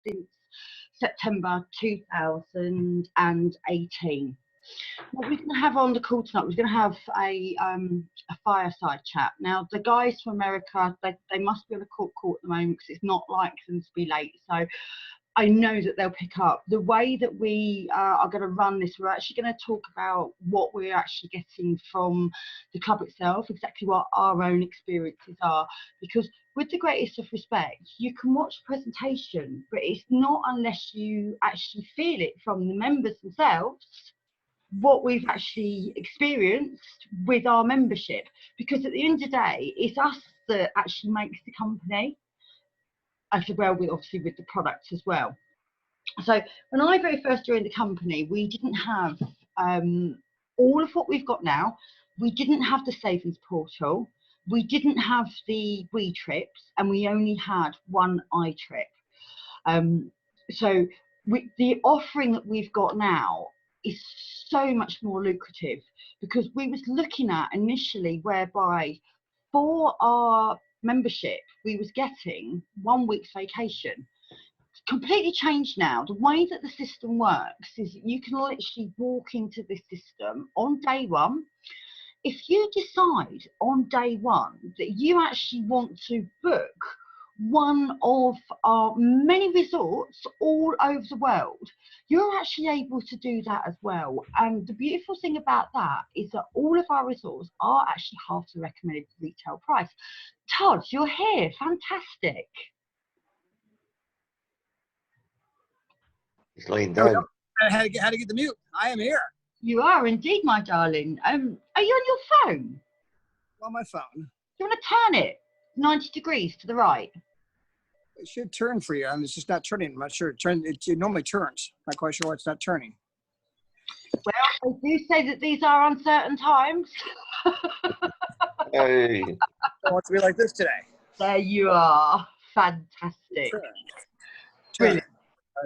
since September 2018. What we're going to have on the call tonight, we're going to have a fireside chat. Now, the guys from America, they must be on a call at the moment because it's not like them to be late. So I know that they'll pick up. The way that we are going to run this, we're actually going to talk about what we're actually getting from the club itself, exactly what our own experiences are. Because with the greatest of respect, you can watch the presentation, but it's not unless you actually feel it from the members themselves what we've actually experienced with our membership. Because at the end of the day, it's us that actually makes the company, as well with obviously with the products as well. So when I very first joined the company, we didn't have all of what we've got now. We didn't have the savings portal. We didn't have the We Trips, and we only had one iTrip. So the offering that we've got now is so much more lucrative, because we was looking at initially whereby for our membership we was getting 1 week's vacation. It's completely changed now. The way that the system works is that you can literally walk into this system on day one. If you decide on day one that you actually want to book one of our many resorts all over the world, you're actually able to do that as well. And the beautiful thing about that is that all of our resorts are actually half the recommended retail price. Todd, you're here. Fantastic. He's laying down. How to get the mute. I am here. You are indeed, my darling. Are you on your phone? On my phone. Do you want to turn it 90 degrees to the right? It should turn for you. I mean, it's just not turning. I'm not sure. It normally turns. Not quite sure why it's not turning. Well, I do say that these are uncertain times. Hey. I want to be like this today. There you are. Fantastic. Turn. Brilliant.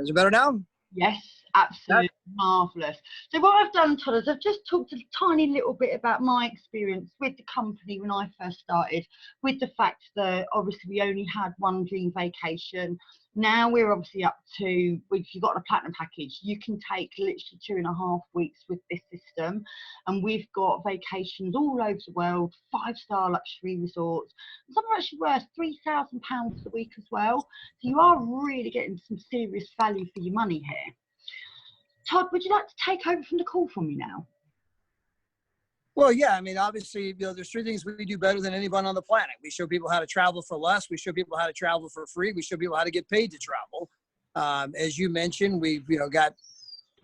Is it better now? Yes, absolutely marvellous. So what I've done, Todd, is I've just talked a tiny little bit about my experience with the company when I first started, with the fact that obviously we only had one dream vacation. Now we're obviously up to, if you've got a platinum package, you can take literally 2.5 weeks with this system. And we've got vacations all over the world, 5-star luxury resorts. Some are actually worth £3,000 a week as well. So you are really getting some serious value for your money here. Todd, would you like to take over from the call for me now? Well, yeah. I mean, obviously, there's 3 things we do better than anyone on the planet. We show people how to travel for less. We show people how to travel for free. We show people how to get paid to travel. As you mentioned, we've got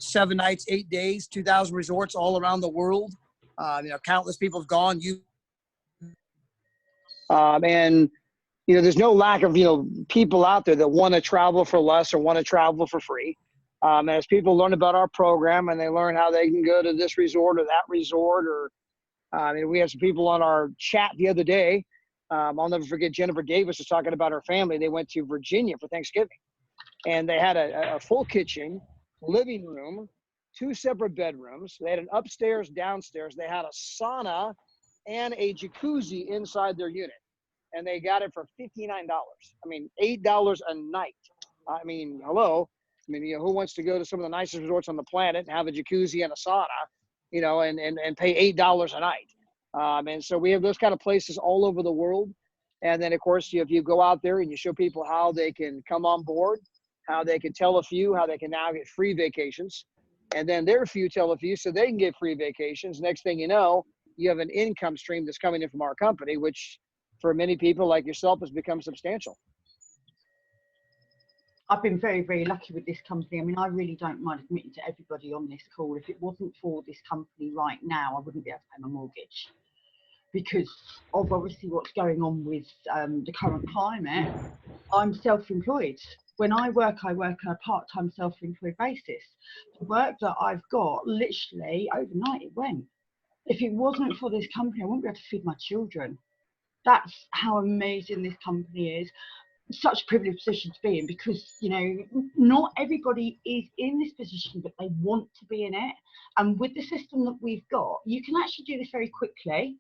7 nights, 8 days, 2,000 resorts all around the world. Countless people have gone. And there's no lack of people out there that want to travel for less or want to travel for free. And as people learn about our program and they learn how they can go to this resort or that resort, or we had some people on our chat the other day. I'll never forget, Jennifer Davis was talking about her family. They went to Virginia for Thanksgiving, and they had a full kitchen, living room, 2 separate bedrooms. They had an upstairs, downstairs. They had a sauna and a jacuzzi inside their unit, and they got it for $59. I mean, $8 a night. I mean, hello. I mean, who wants to go to some of the nicest resorts on the planet and have a jacuzzi and a sauna, and pay $8 a night? And so we have those kind of places all over the world. And then, of course, if you go out there and you show people how they can come on board, how they can tell a few, how they can now get free vacations, and then their few tell a few so they can get free vacations. Next thing you know, you have an income stream that's coming in from our company, which for many people like yourself has become substantial. I've been very, very lucky with this company. I mean, I really don't mind admitting to everybody on this call, if it wasn't for this company right now, I wouldn't be able to pay my mortgage, because of obviously what's going on with the current climate. I'm self-employed. When I work on a part-time self-employed basis. The work that I've got, literally overnight it went. If it wasn't for this company, I wouldn't be able to feed my children. That's how amazing this company is. Such a privileged position to be in, because not everybody is in this position, but they want to be in it. And with the system that we've got, you can actually do this very quickly.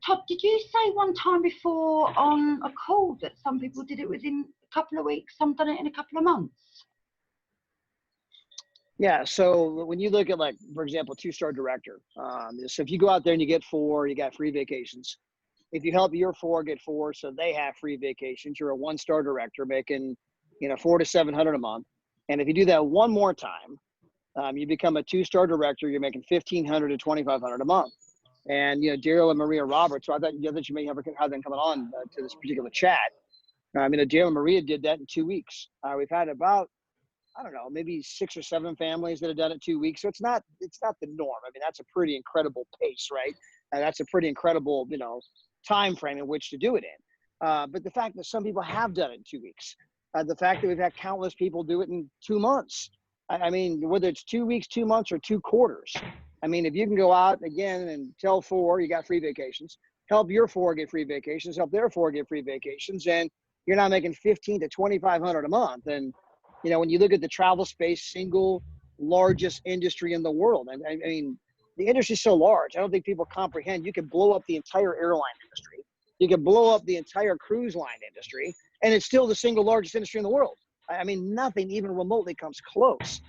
Todd, did you say one time before on a call that some people did it within a couple of weeks, some done it in a couple of months. Yeah. So when you look at, like, for example, 2-star director, so if you go out there and you get 4, you got free vacations. If you help your 4 get 4, so they have free vacations, you're a 1-star director making, $400 to $700 a month. And if you do that one more time, you become a 2-star director. You're making $1,500 to $2,500 a month. And Daryl and Maria Roberts. So I thought that you may have them coming on to this particular chat. Daryl and Maria did that in 2 weeks. We've had about, I don't know, maybe 6 or 7 families that have done it 2 weeks. So it's not the norm. That's a pretty incredible pace, right? And that's a pretty incredible, time frame in which to do it in. But the fact that some people have done it in 2 weeks, the fact that we've had countless people do it in 2 months. Whether it's 2 weeks, 2 months, or 2 quarters. If you can go out again and tell 4 you got free vacations, help your 4 get free vacations, help their 4 get free vacations, and you're not making $1,500 to $2,500 a month. And when you look at the travel space, single largest industry in the world, the industry is so large. I don't think people comprehend. You could blow up the entire airline industry. You could blow up the entire cruise line industry, and it's still the single largest industry in the world. Nothing even remotely comes close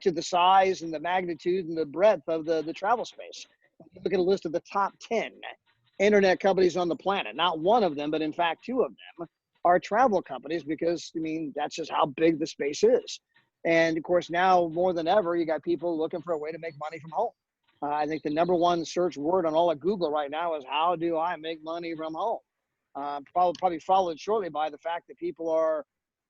to the size and the magnitude and the breadth of the travel space. Look at a list of the top 10 internet companies on the planet. Not one of them, but in fact 2 of them are travel companies, because that's just how big the space is. And of course, now more than ever, you got people looking for a way to make money from home. I think the number 1 search word on all of Google right now is, how do I make money from home? Probably followed shortly by the fact that people are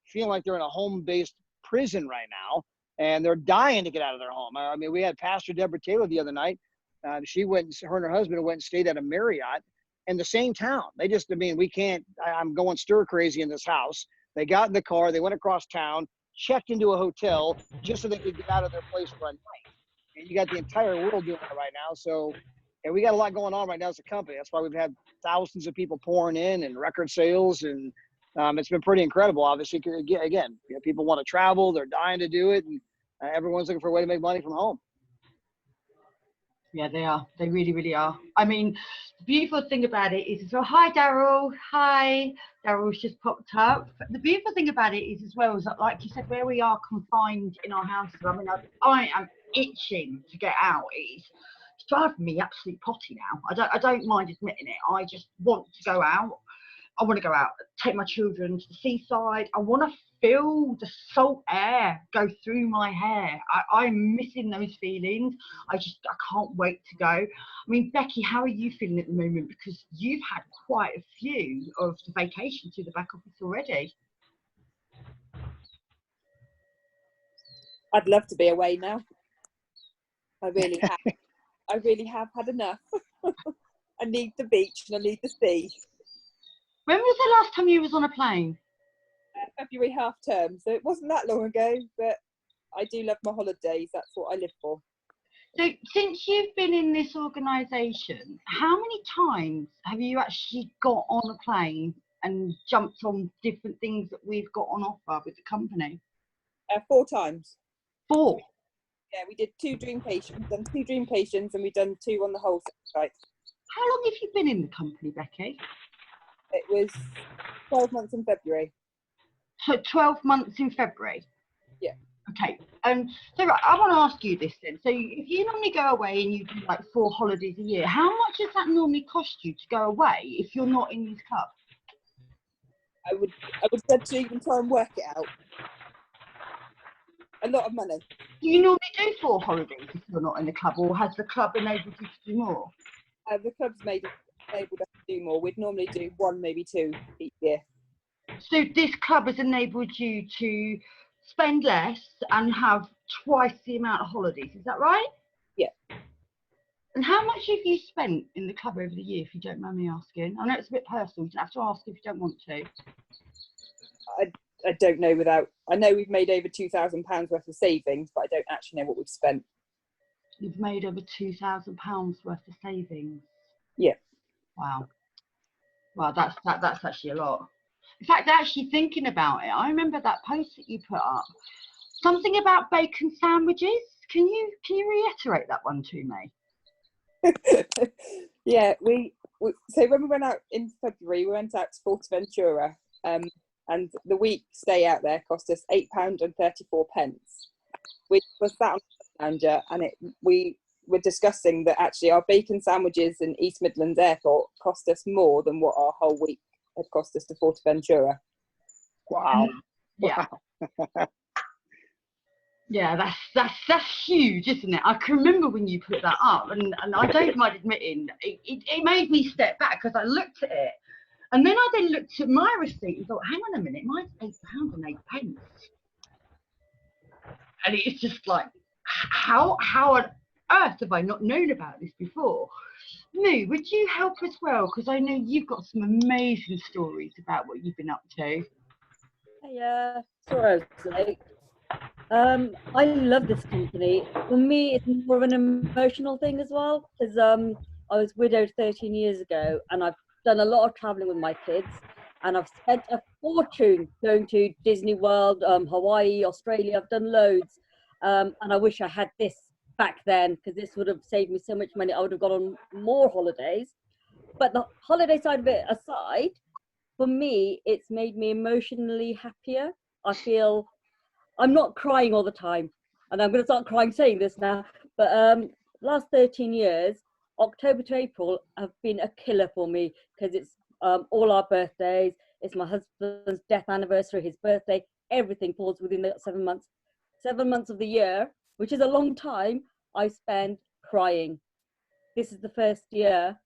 feeling like they're in a home-based prison right now, and they're dying to get out of their home. We had Pastor Deborah Taylor the other night. Her and her husband went and stayed at a Marriott in the same town. They just, I'm going stir crazy in this house. They got in the car, they went across town, checked into a hotel just so they could get out of their place for a night. And you got the entire world doing that right now. So, and we got a lot going on right now as a company. That's why we've had thousands of people pouring in and record sales, and it's been pretty incredible. Obviously, again, people want to travel, they're dying to do it, and everyone's looking for a way to make money from home. Yeah, they are. They really, really are. The beautiful thing about it is, hi, Daryl. Hi. Daryl's just popped up. The beautiful thing about it is, as well, is that, like you said, where we are confined in our houses, I am itching to get out. It's driving me absolutely potty now. I don't mind admitting it. I just want to go out. I want to go out, take my children to the seaside. I want to feel the salt air go through my hair. I'm missing those feelings. I can't wait to go. Becki, how are you feeling at the moment? Because you've had quite a few of the vacations to the back office already. I'd love to be away now. I really have. I really have had enough. I need the beach and I need the sea. When was the last time you was on a plane? February half term, so it wasn't that long ago, but I do love my holidays. That's what I live for. So since you've been in this organisation, how many times have you actually got on a plane and jumped on different things that we've got on offer with the company? 4 times. 4? Yeah, we did 2 dream patients, done 2 dream patients, and we've done 2 on the whole site. How long have you been in the company, Becki? It was 12 months in February. So 12 months in February? Yeah. Okay. So right, I want to ask you this then. So if you normally go away and you do like 4 holidays a year, how much does that normally cost you to go away if you're not in this club? I would said to even try and work it out. A lot of money. Do you normally do 4 holidays if you're not in the club, or has the club enabled you to do more? The club's enabled us to do more. We'd normally do 1, maybe 2 each year. So this club has enabled you to spend less and have twice the amount of holidays, is that right? Yeah. And how much have you spent in the club over the year, if you don't mind me asking? I know it's a bit personal, you don't have to ask if you don't want to. I don't know I know we've made over £2,000 worth of savings, but I don't actually know what we've spent. You've made over £2,000 worth of savings? Yeah. Wow. Well, that's actually a lot. In fact, actually thinking about it, I remember that post that you put up. Something about bacon sandwiches. Can you reiterate that one to me? Yeah, we so when we went out in February, we went out to Fuerteventura. and the week stay out there cost us £8.34, which was sat on the lounger, and we were discussing that actually our bacon sandwiches in East Midlands Airport cost us more than what our whole week had cost us to Forteventura. Wow. Yeah. Yeah, that's huge, isn't it? I can remember when you put that up, and I don't mind admitting, it made me step back, because I looked at it, and then I looked at my receipt and thought, hang on a minute, mine's £8.08. And it's just like, how on earth have I not known about this before? Moo, would you help as well? Because I know you've got some amazing stories about what you've been up to. Yeah, sorry I was late. I love this company. For me, it's more of an emotional thing as well, because I was widowed 13 years ago, and I've done a lot of traveling with my kids, and I've spent a fortune going to Disney World, Hawaii, Australia. I've done loads, and I wish I had this back then, because this would have saved me so much money. I would have gone on more holidays. But the holiday side of it aside, for me, it's made me emotionally happier. I feel I'm not crying all the time, and I'm going to start crying saying this now, but last 13 years, October to April have been a killer for me, because it's all our birthdays, it's my husband's death anniversary, his birthday, everything falls within the 7 months. 7 months of the year, which is a long time, I spend crying. This is the first year,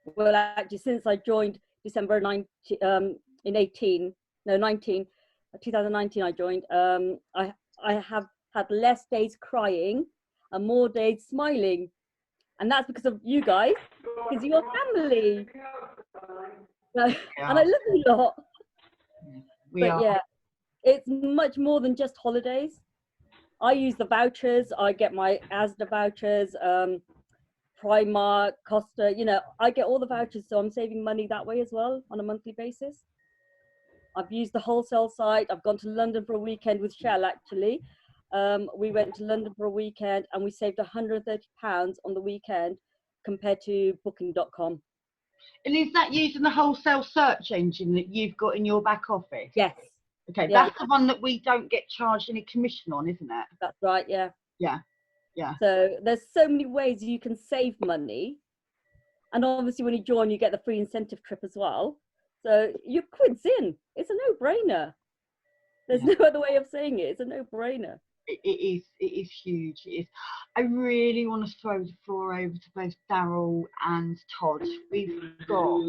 well, actually, since I joined December 19, in 18, no, 19, 2019 I joined, I have had less days crying and more days smiling. And that's because of you guys, because you're family. And I love you a lot. But yeah, it's much more than just holidays. I use the vouchers. I get my Asda vouchers, Primark, Costa, you know, I get all the vouchers, so I'm saving money that way as well on a monthly basis. I've used the wholesale site. I've gone to London for a weekend with Shell, actually. We went to London for a weekend and we saved £130 on the weekend compared to booking.com. And is that using the wholesale search engine that you've got in your back office? Yes. Okay, Yeah. that's the one that we don't get charged any commission on, isn't it? That's right, yeah. Yeah. Yeah. So there's so many ways you can save money. And obviously when you join, you get the free incentive trip as well. So you're quid's in. It's a no-brainer. There's no other way of saying it. It's a no-brainer. It is huge. It is. I really want to throw the floor over to both Daryl and Todd. We've got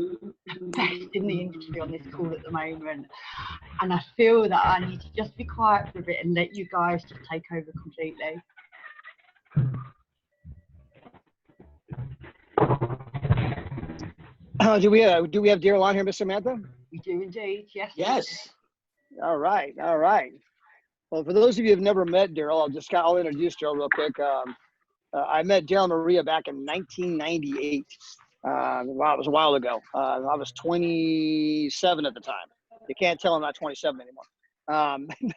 the best in the industry on this call at the moment, and I feel that I need to just be quiet for a bit and let you guys just take over completely. Do we have Daryl on here, Miss Samantha? We do indeed, yes. Yes. All right. Well, for those of you who've never met Daryl, I'll introduce Daryl real quick. I met Daryl and Maria back in 1998. Wow, it was a while ago. I was 27 at the time. You can't tell I'm not 27 anymore.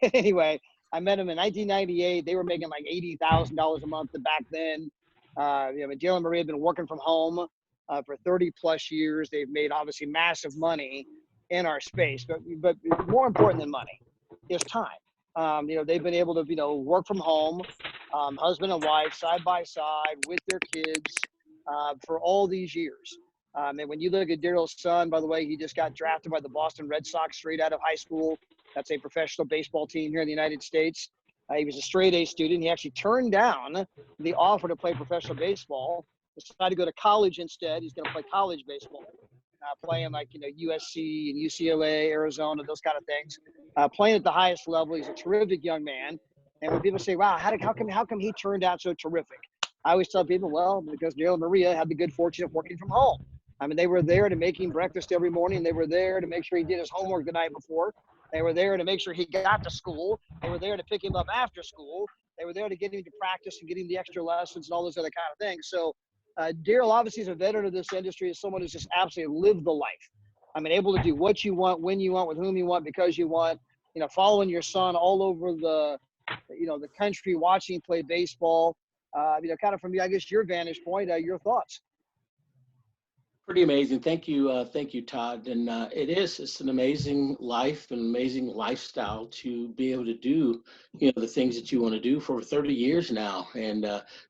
But anyway, I met him in 1998. They were making like $80,000 a month back then. Daryl and Maria have been working from home for 30 plus years. They've made obviously massive money in our space, but more important than money is time. They've been able to, work from home, husband and wife, side by side with their kids for all these years. And when you look at Daryl's son, by the way, he just got drafted by the Boston Red Sox straight out of high school. That's a professional baseball team here in the United States. He was a straight A student. He actually turned down the offer to play professional baseball, decided to go to college instead. He's going to play college baseball. Playing like, USC and UCLA, Arizona, those kind of things. Playing at the highest level. He's a terrific young man. And when people say, wow, how come he turned out so terrific? I always tell people, well, because Daryl and Maria had the good fortune of working from home. I mean, they were there to make him breakfast every morning. They were there to make sure he did his homework the night before. They were there to make sure he got to school. They were there to pick him up after school. They were there to get him to practice and get him the extra lessons and all those other kind of things. So Daryl obviously is a veteran of this industry, is someone who's just absolutely lived the life. I mean, able to do what you want, when you want, with whom you want, because you want, following your son all over the country, watching play baseball, kind of from, I guess, your vantage point, your thoughts. Pretty amazing. Thank you, Todd. And it's an amazing life, an amazing lifestyle to be able to do, the things that you want to do for 30 years now. And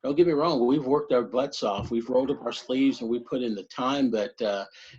don't get me wrong, we've worked our butts off. We've rolled up our sleeves and we put in the time, but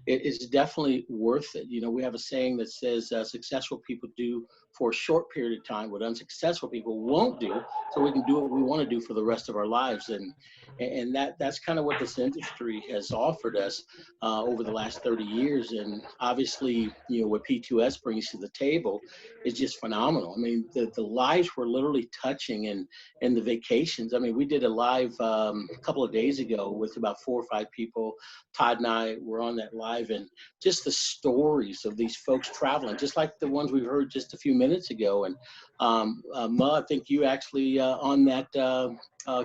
it's definitely worth it. We have a saying that says successful people do for a short period of time what unsuccessful people won't do, so we can do what we want to do for the rest of our lives. And that's kind of what this industry has offered us over the last 30 years. And obviously, what P2S brings to the table is just phenomenal. I mean, the lives we're literally touching and the vacations. I mean, we did a live a couple of days ago with about 4 or 5 people. Todd and I were on that live, and just the stories of these folks traveling, just like the ones we heard just a few minutes ago. And Ma, I think you actually on that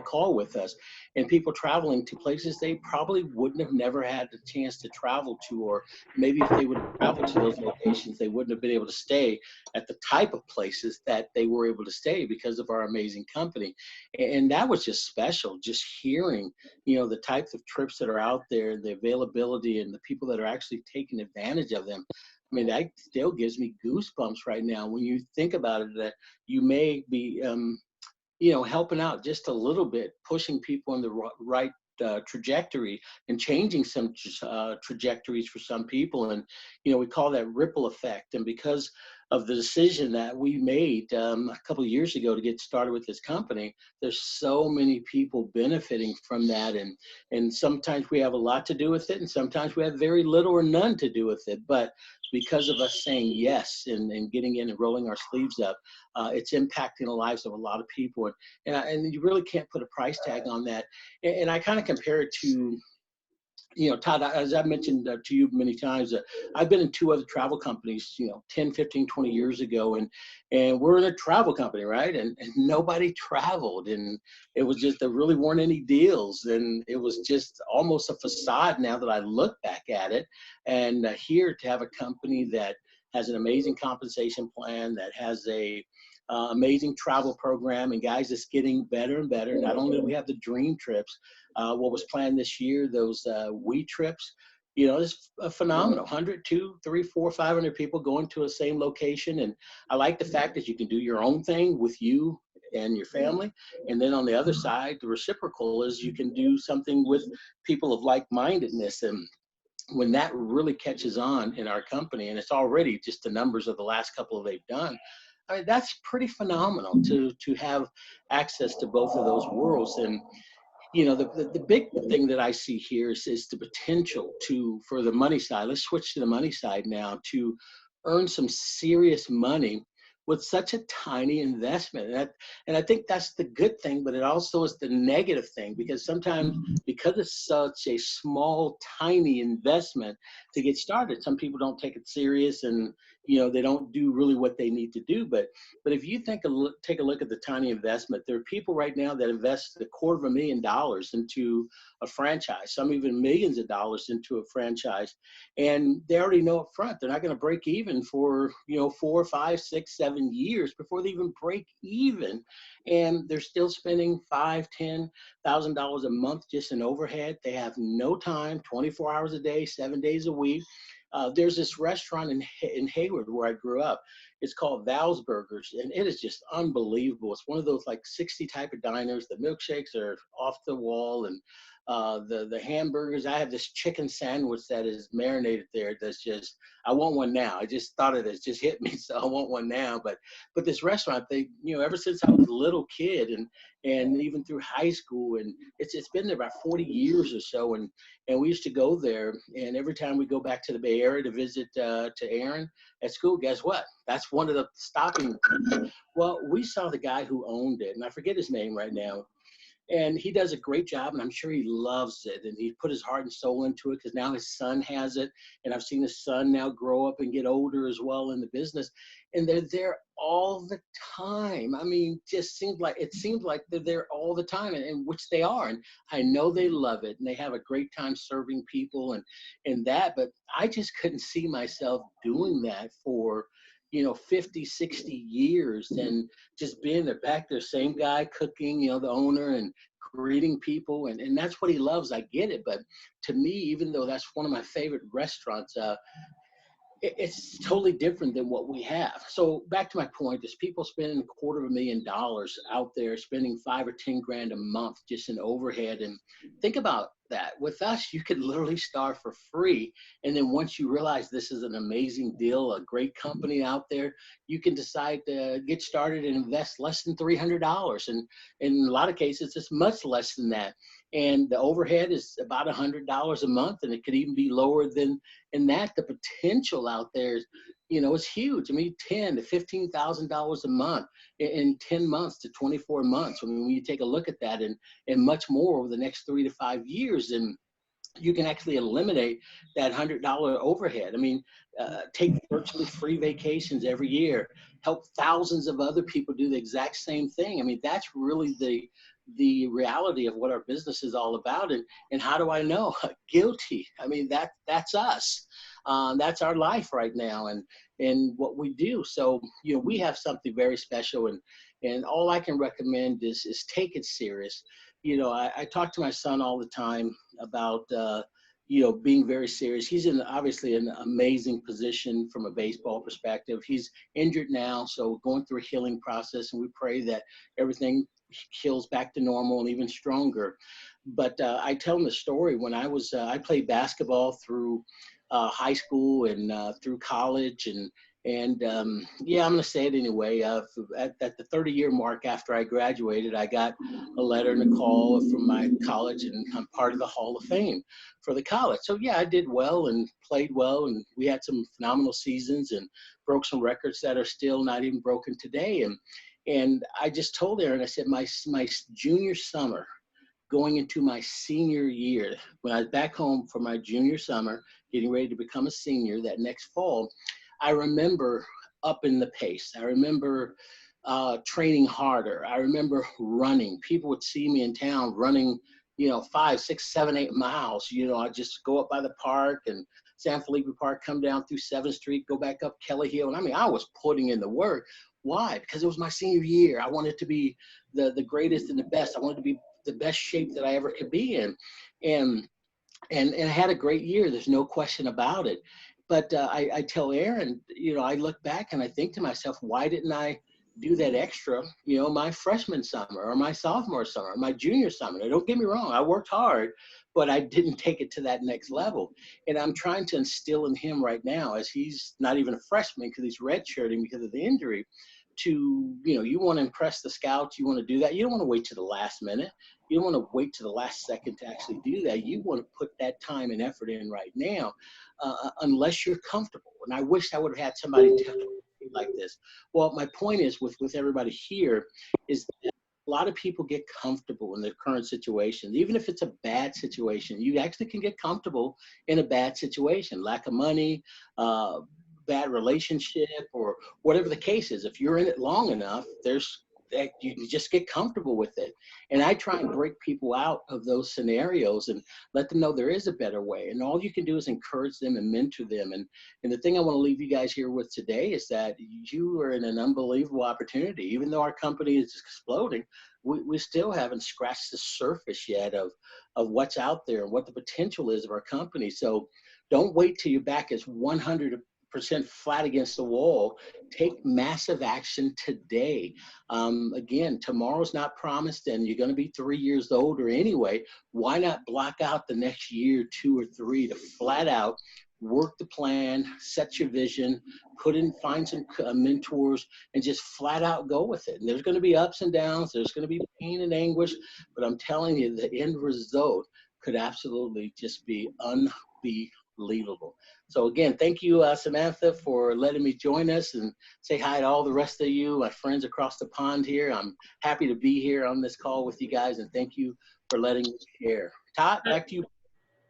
call with us, and people traveling to places they probably wouldn't have never had the chance to travel to, or maybe if they would have traveled to those locations, they wouldn't have been able to stay at the type of places that they were able to stay because of our amazing company. And that was just special, just hearing, the types of trips that are out there, the availability, and the people that are actually taking advantage of them. I mean, that still gives me goosebumps right now when you think about it, that you may be helping out just a little bit, pushing people in the right trajectory and changing some trajectories for some people. And, we call that ripple effect. And because of the decision that we made a couple of years ago to get started with this company, there's so many people benefiting from that. And sometimes we have a lot to do with it, and sometimes we have very little or none to do with it. But because of us saying yes and getting in and rolling our sleeves up, it's impacting the lives of a lot of people. And you really can't put a price tag on that. And I kind of compare it to, Todd, as I've mentioned to you many times, I've been in 2 other travel companies, 10, 15, 20 years ago. And we're in a travel company, right? And nobody traveled. And it was just, there really weren't any deals. And it was just almost a facade now that I look back at it. And here to have a company that has an amazing compensation plan, that has a amazing travel program, and guys, it's getting better and better. Not only do we have the dream trips, what was planned this year, those we trips, it's phenomenal. 100, 2, 3, 4, 500 people going to a same location. And I like the fact that you can do your own thing with you and your family. And then on the other side, the reciprocal is you can do something with people of like-mindedness. And when that really catches on in our company, and it's already just the numbers of the last couple they've done, I mean, that's pretty phenomenal to have access to both of those worlds. And the big thing that I see here is the potential for the money side. Let's switch to the money side now, to earn some serious money with such a tiny investment. And I think that's the good thing, but it also is the negative thing, because sometimes, because it's such a small, tiny investment to get started, some people don't take it serious, and they don't do really what they need to do. But if you take a look at the tiny investment, there are people right now that invest $250,000 into a franchise, some even millions of dollars into a franchise, and they already know up front they're not going to break even for 4, 5, 6, 7 years before they even break even, and they're still spending $5,000-$10,000 a month just in overhead. They have no time, 24 hours a day, 7 days a week. There's this restaurant in Hayward where I grew up. It's called Val's Burgers, and it is just unbelievable. It's one of those like 60 type of diners. The milkshakes are off the wall, and the hamburgers. I have this chicken sandwich that is marinated there. That's just, I want one now. I just thought of this, just hit me, so I want one now. But this restaurant, they, ever since I was a little kid, and even through high school, and it's been there about 40 years or so, and we used to go there, and every time we go back to the Bay Area to visit to Aaron at school, guess what? That's one of the stopping points. Well, we saw the guy who owned it, and I forget his name right now. And he does a great job, and I'm sure he loves it. And he put his heart and soul into it, because now his son has it. And I've seen his son now grow up and get older as well in the business. And they're there all the time. I mean, it seems like they're there all the time, and which they are. And I know they love it, and they have a great time serving people and that. But I just couldn't see myself doing that for 50, 60 years, and just being there back there, same guy cooking, the owner, and greeting people. And that's what he loves. I get it. But to me, even though that's one of my favorite restaurants, it's totally different than what we have. So back to my point, there's people spending $250,000 out there, spending 5 or 10 grand a month just in overhead. And think about that. With us, you could literally start for free. And then once you realize this is an amazing deal, a great company out there, you can decide to get started and invest less than $300. And in a lot of cases, it's much less than that. And the overhead is about $100 a month, and it could even be lower than in that. The potential out there is, it's huge. I mean, $10,000 to $15,000 a month in 10 months to 24 months. I mean, when you take a look at that, and much more over the next 3 to 5 years, and you can actually eliminate that $100 overhead. I mean, take virtually free vacations every year, help thousands of other people do the exact same thing. I mean, that's really the reality of what our business is all about. And how do I know? Guilty. I mean, that's us. That's our life right now, and what we do. So, we have something very special, and all I can recommend is take it serious. I talk to my son all the time about, being very serious. He's in obviously an amazing position from a baseball perspective. He's injured now, so going through a healing process, and we pray that everything heals back to normal and even stronger. But I tell him the story when I played basketball through high school and through college, and yeah, I'm going to say it anyway. At the 30-year mark after I graduated, I got a letter and a call from my college, and I'm part of the Hall of Fame for the college. So yeah, I did well and played well, and we had some phenomenal seasons and broke some records that are still not even broken today. And I just told Aaron, I said, my junior summer, going into my senior year, when I was back home for my junior summer, getting ready to become a senior that next fall, I remember upping the pace. I remember training harder. I remember running. People would see me in town running, 5, 6, 7, 8 miles. I'd just go up by the park and San Felipe Park, come down through 7th Street, go back up Kelly Hill. And I mean, I was putting in the work. Why? Because it was my senior year. I wanted to be the greatest and the best. I wanted to be the best shape that I ever could be in. And I had a great year. There's no question about it. But I tell Aaron, I look back and I think to myself, why didn't I do that extra, my freshman summer or my sophomore summer, or my junior summer? Now, don't get me wrong, I worked hard, but I didn't take it to that next level. And I'm trying to instill in him right now, as he's not even a freshman because he's redshirting because of the injury, to, you want to impress the scouts, you want to do that. You don't want to wait to the last minute. You don't want to wait to the last second to actually do that. You want to put that time and effort in right now, unless you're comfortable. And I wish I would have had somebody tell me like this. Well, my point is with everybody here is that a lot of people get comfortable in their current situation. Even if it's a bad situation, you actually can get comfortable in a bad situation, lack of money, bad relationship, or whatever the case is. If you're in it long enough, you just get comfortable with it. And I try and break people out of those scenarios and let them know there is a better way. And all you can do is encourage them and mentor them. And the thing I want to leave you guys here with today is that you are in an unbelievable opportunity. Even though our company is exploding, we still haven't scratched the surface yet of what's out there and what the potential is of our company. So don't wait till your back is 100% flat against the wall. Take massive action today. Again, tomorrow's not promised, and you're going to be 3 years older anyway. Why not block out the next year, 2 or 3, to flat out work the plan, set your vision, find some mentors, and just flat out go with it. And there's going to be ups and downs. There's going to be pain and anguish, but I'm telling you, the end result could absolutely just be unbelievable. So again, thank you, Samantha, for letting me join us, and say hi to all the rest of you, my friends across the pond here. I'm happy to be here on this call with you guys, and thank you for letting me share. Todd, back to you.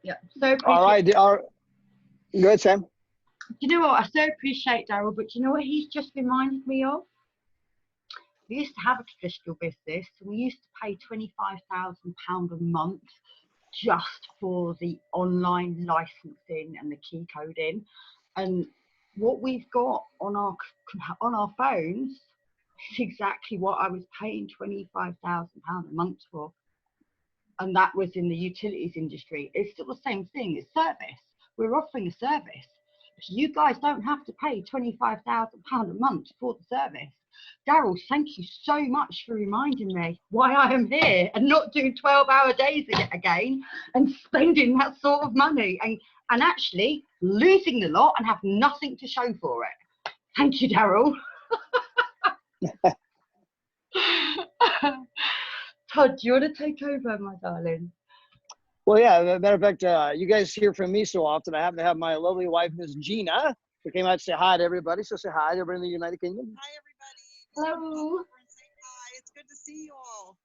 Yeah. So All right. Go ahead, Sam. You know what? I so appreciate Daryl, but you know what he's just reminded me of? We used to have a traditional business. We used to pay £25,000 a month just for the online licensing and the key coding. And what we've got on our phones is exactly what I was paying £25,000 a month for, and that was in the utilities industry. It's still the same thing. It's service. We're offering a service. You guys don't have to pay £25,000 a month for the service. Daryl, thank you so much for reminding me why I am here and not doing 12-hour days again and spending that sort of money and actually losing the lot and have nothing to show for it. Thank you, Daryl. Todd, do you want to take over, my darling? Well, yeah, as a matter of fact, you guys hear from me so often. I happen to have my lovely wife, Miss Gina, who came out to say hi to everybody. So say hi to everybody in the United Kingdom. Hi, everybody. Hello. Hi, it's good to see you all.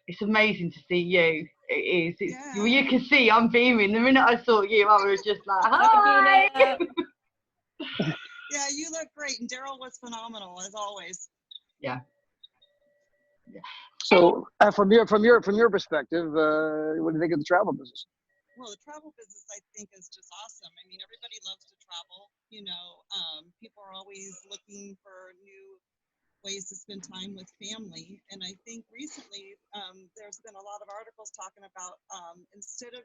It's amazing to see you. It is. Yeah. You can see I'm beaming. The minute I saw you, I was just like, hi. Yeah, you look great, and Daryl was phenomenal as always. Yeah. So from your perspective, what do you think of the travel business? Well, the travel business, I think, is just awesome. I mean, everybody loves to travel. You know, people are always looking for new ways to spend time with family. And I think recently there's been a lot of articles talking about instead of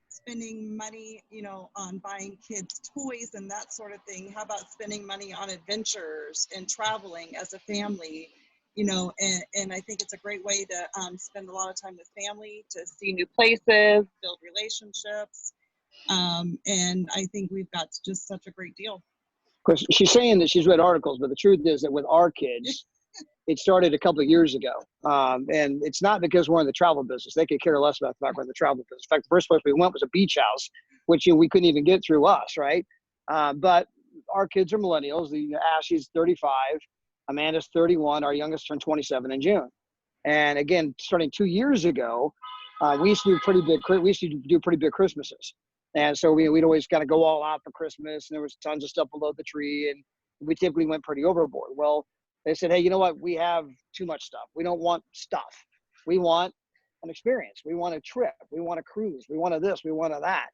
spending money, you know, on buying kids toys and that sort of thing, how about spending money on adventures and traveling as a family? You know, and I think it's a great way to spend a lot of time with family, to see new places, build relationships. And I think we've got just such a great deal. Of course, she's saying that she's read articles, but the truth is that with our kids, it started a couple of years ago. And it's not because we're in the travel business. They could care less about the fact we're in the travel business. In fact, the first place we went was a beach house, which we couldn't even get through us, right? But our kids are millennials. Ashley's 35. Amanda's 31. Our youngest turned 27 in June. And again, starting 2 years ago, we used to do pretty big Christmases. And so we'd always kind of go all out for Christmas, and there was tons of stuff below the tree, and we typically went pretty overboard. Well, they said, hey, you know what? We have too much stuff. We don't want stuff. We want an experience. We want a trip. We want a cruise. We want a this. We want a that.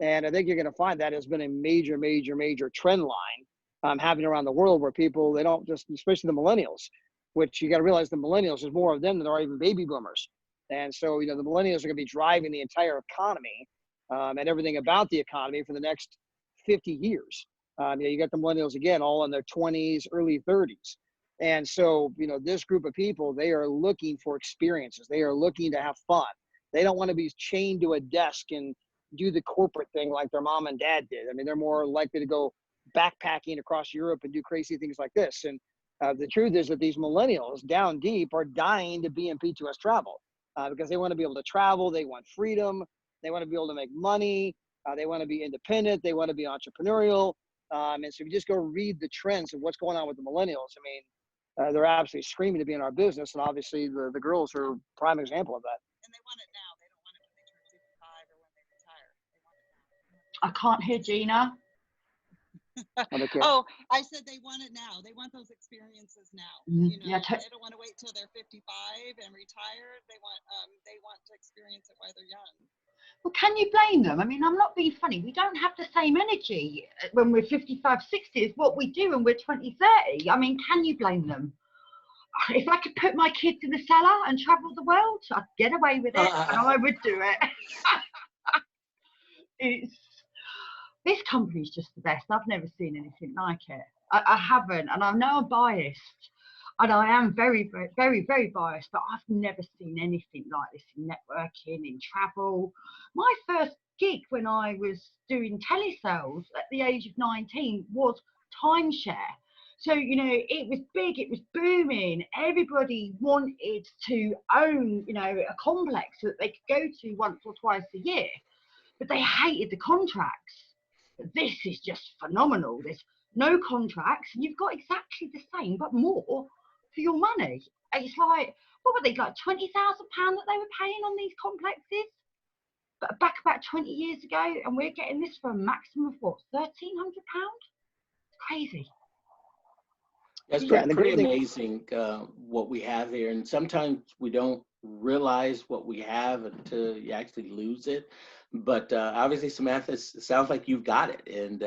And I think you're going to find that has been a major, major, major trend line happening around the world, where people, they don't just, especially the millennials, which you got to realize the millennials, there's more of them than there are even baby boomers. And so, you know, the millennials are going to be driving the entire economy and everything about the economy for the next 50 years. You know, you got the millennials again, all in their 20s, early 30s. And so, you know, this group of people, they are looking for experiences. They are looking to have fun. They don't want to be chained to a desk and do the corporate thing like their mom and dad did. I mean, they're more likely to go backpacking across Europe and do crazy things like this. And the truth is that these millennials down deep are dying to be in P2S travel because they want to be able to travel. They want freedom. They want to be able to make money. They want to be independent. They want to be entrepreneurial. And so if you just go read the trends of what's going on with the millennials, I mean, they're absolutely screaming to be in our business. And obviously the girls are a prime example of that. And they want it now. They don't want it when they turn 65 or when they retire. They want it now. I can't hear Gina. Oh, I said they want it now. They want those experiences now. You know, Yeah, they don't want to wait till they're 55 and retire. They want to experience it while they're young. Well, can you blame them? I mean, I'm not being funny. We don't have the same energy when we're 55, 60 as what we do when we're 20, 30. I mean, can you blame them? If I could put my kids in the cellar and travel the world, I'd get away with it, and I would do it. This company's just the best. I've never seen anything like it. I haven't, and I know I'm biased, and I am very, very, very, very biased, but I've never seen anything like this in networking, in travel. My first gig when I was doing telesales at the age of 19 was timeshare. So, you know, it was big, it was booming. Everybody wanted to own, you know, a complex that they could go to once or twice a year, but they hated the contracts. But this is just phenomenal. There's no contracts, and you've got exactly the same, but more for your money. It's like, what were they, like £20,000 that they were paying on these complexes? But back about 20 years ago, and we're getting this for a maximum of what, £1,300? It's crazy. That's pretty amazing what we have here. And sometimes we don't realize what we have until you actually lose it. But obviously, Samantha, it sounds like you've got it. And,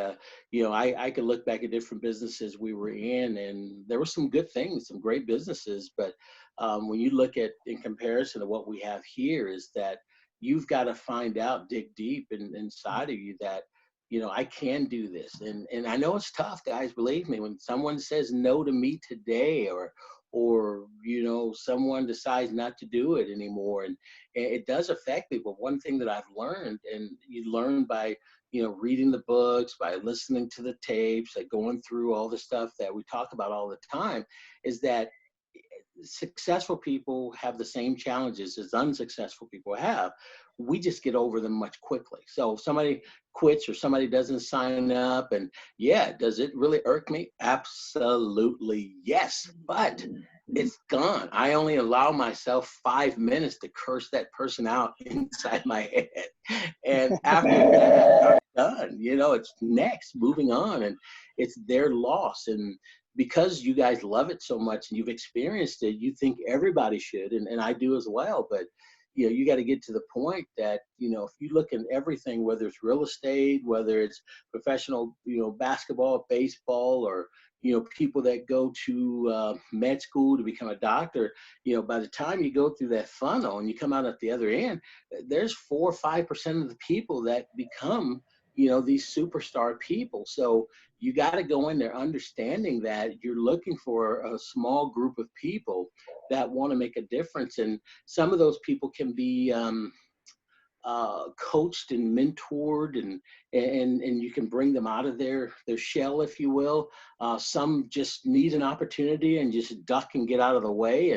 I could look back at different businesses we were in, and there were some good things, some great businesses. But when you look at, in comparison to what we have here, is that you've got to find out, dig deep inside of you that, I can do this. And I know it's tough, guys, believe me, when someone says no to me today, or someone decides not to do it anymore, and it does affect people. One thing that I've learned, and you learn by reading the books, by listening to the tapes, like going through all the stuff that we talk about all the time, is that successful people have the same challenges as unsuccessful people have. We just get over them much quickly. So if somebody quits or somebody doesn't sign up, and does it really irk me? Absolutely yes, but it's gone. I only allow myself 5 minutes to curse that person out inside my head, and after that I'm done. It's next, moving on, and it's their loss. And because you guys love it so much and you've experienced it, you think everybody should, and I do as well. But you got to get to the point that if you look at everything, whether it's real estate, whether it's professional basketball, baseball, or people that go to med school to become a doctor, by the time you go through that funnel and you come out at the other end, there's 4 or 5% of the people that become these superstar people. So you got to go in there understanding that you're looking for a small group of people that want to make a difference. And some of those people can be coached and mentored, and you can bring them out of their shell, if you will. Some just need an opportunity and just duck and get out of the way.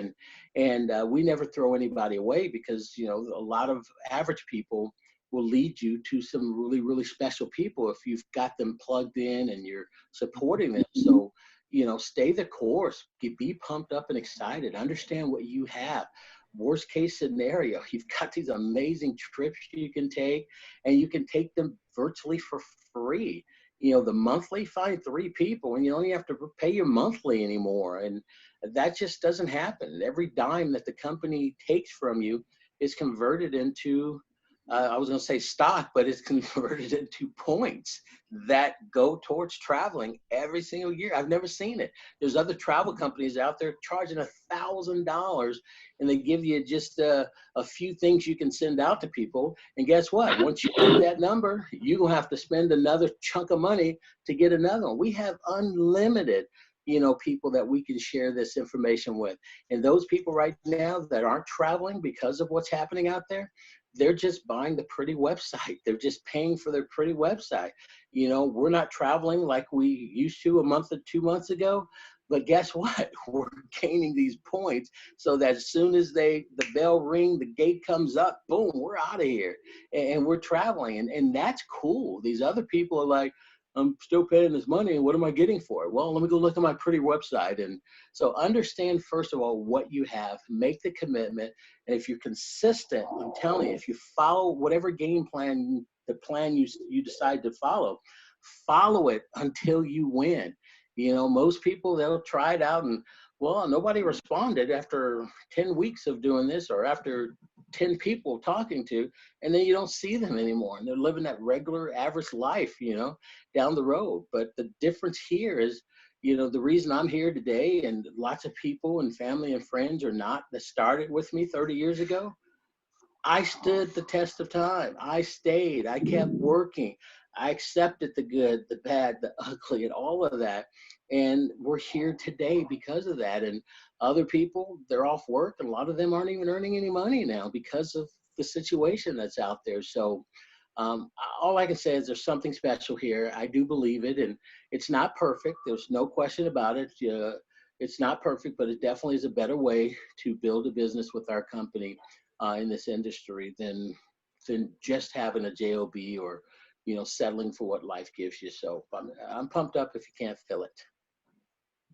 And we never throw anybody away, because a lot of average people will lead you to some really, really special people if you've got them plugged in and you're supporting them. So, stay the course, be pumped up and excited, understand what you have. Worst case scenario, you've got these amazing trips you can take, and you can take them virtually for free. The monthly, find 3 people and you don't even have to pay your monthly anymore. And that just doesn't happen. Every dime that the company takes from you is converted into I was going to say stock, but it's converted into points that go towards traveling every single year. I've never seen it. There's other travel companies out there charging $1,000, and they give you just a few things you can send out to people. And guess what? Once you hit that number, you're going to have to spend another chunk of money to get another one. We have unlimited people that we can share this information with. And those people right now that aren't traveling because of what's happening out there, they're just buying the pretty website. They're just paying for their pretty website. We're not traveling like we used to a month or 2 months ago, but guess what? We're gaining these points so that as soon as the bell ring, the gate comes up, boom, we're out of here and we're traveling. And that's cool. These other people are like, I'm still paying this money, and what am I getting for it? Well, let me go look at my pretty website. And so understand, first of all, what you have, make the commitment. And if you're consistent, I'm telling you, if you follow whatever game plan, the plan you decide to follow it until you win. Most people, they'll try it out and, well, nobody responded after 10 weeks of doing this, or after 10 people talking to, and then you don't see them anymore. And they're living that regular average life, down the road. But the difference here is, the reason I'm here today, and lots of people and family and friends are not, that started with me 30 years ago, I stood the test of time. I stayed. I kept working. I accepted the good, the bad, the ugly, and all of that. And we're here today because of that. And other people, they're off work, and a lot of them aren't even earning any money now because of the situation that's out there. So all I can say is there's something special here. I do believe it, and it's not perfect. There's no question about it. It's not perfect, but it definitely is a better way to build a business with our company in this industry than just having a job, or settling for what life gives you. So I'm pumped up if you can't feel it.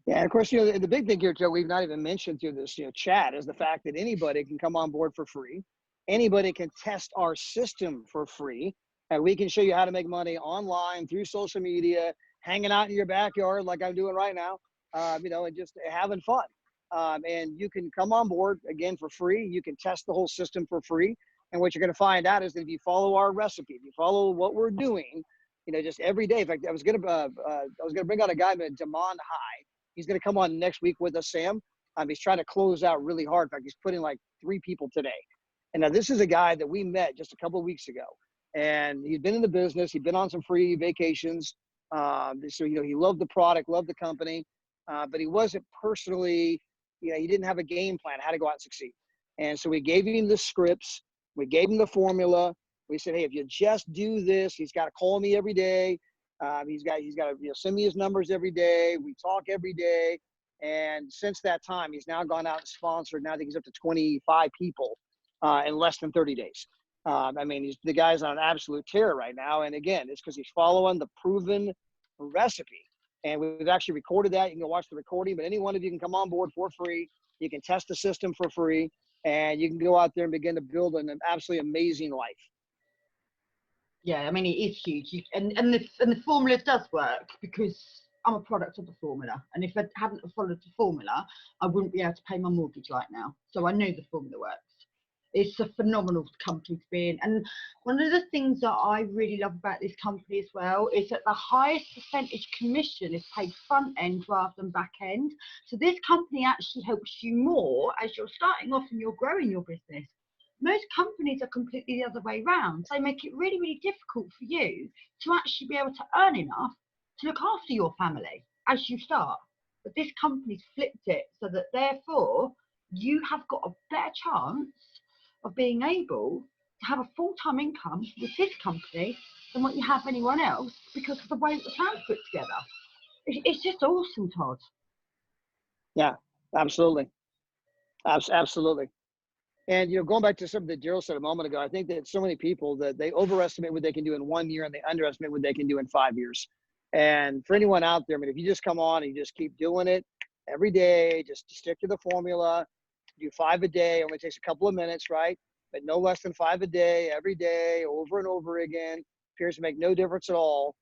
Yeah, and of course, the big thing here, Joe, we've not even mentioned through this chat, is the fact that anybody can come on board for free. Anybody can test our system for free, and we can show you how to make money online through social media, hanging out in your backyard like I'm doing right now, and just having fun. And you can come on board again for free. You can test the whole system for free. And what you're going to find out is that if you follow our recipe, if you follow what we're doing, you know, just every day. In fact, I was going to bring on a guy named Damon High. He's going to come on next week with us, Sam. He's trying to close out really hard. In fact, he's putting like 3 people today. And now this is a guy that we met just a couple of weeks ago. And he's been in the business. He'd been on some free vacations. So, you know, he loved the product, loved the company, but he wasn't personally, you know, he didn't have a game plan how to go out and succeed. And so we gave him the scripts. We gave him the formula. We said, hey, if you just do this, he's got to call me every day. He's got to, you know, send me his numbers every day. We talk every day. And since that time, he's now gone out and sponsored. Now I think he's up to 25 people in less than 30 days. I mean, the guy's on an absolute tear right now. And again, it's because he's following the proven recipe. And we've actually recorded that. You can go watch the recording, but any one of you can come on board for free. You can test the system for free, and you can go out there and begin to build an absolutely amazing life. Yeah, I mean, it is huge. And the formula does work because I'm a product of the formula. And if I hadn't followed the formula, I wouldn't be able to pay my mortgage right now. So I know the formula works. It's a phenomenal company to be in. And one of the things that I really love about this company as well is that the highest percentage commission is paid front end rather than back end. So this company actually helps you more as you're starting off and you're growing your business. Most companies are completely the other way around. They make it really, really difficult for you to actually be able to earn enough to look after your family as you start. But this company's flipped it so that therefore you have got a better chance of being able to have a full-time income with this company than what you have anywhere else because of the way that the plan's put together. It's just awesome, Todd. Yeah, absolutely. Absolutely. And, you know, going back to something that Daryl said a moment ago, I think that so many people that they overestimate what they can do in 1 year and they underestimate what they can do in 5 years. And for anyone out there, I mean, if you just come on and you just keep doing it every day, just stick to the formula, do 5 a day, only takes a couple of minutes, right? But no less than 5 a day, every day, over and over again, appears to make no difference at all.